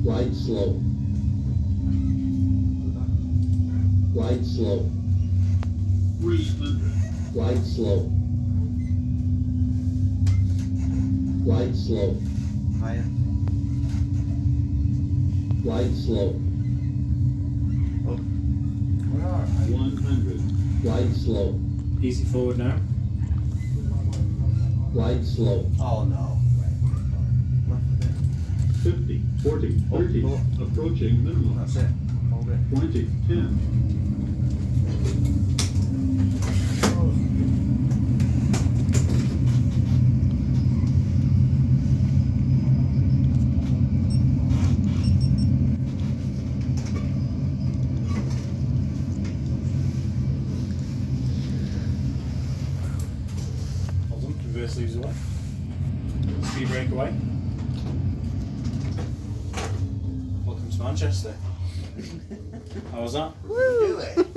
Glide slow. Glide slow. 300. Glide slow. Glide slow. Higher. Glide slow. Up. 100. Glide slow. Easy forward now. Glide slow. Oh no. Left a bit. 50, 40, 30. Oh. Approaching minimum. That's it. Hold it. 20, 10. Hold on, reverse leaves away. Speed brake away. Welcome to Manchester. How was that? Do it.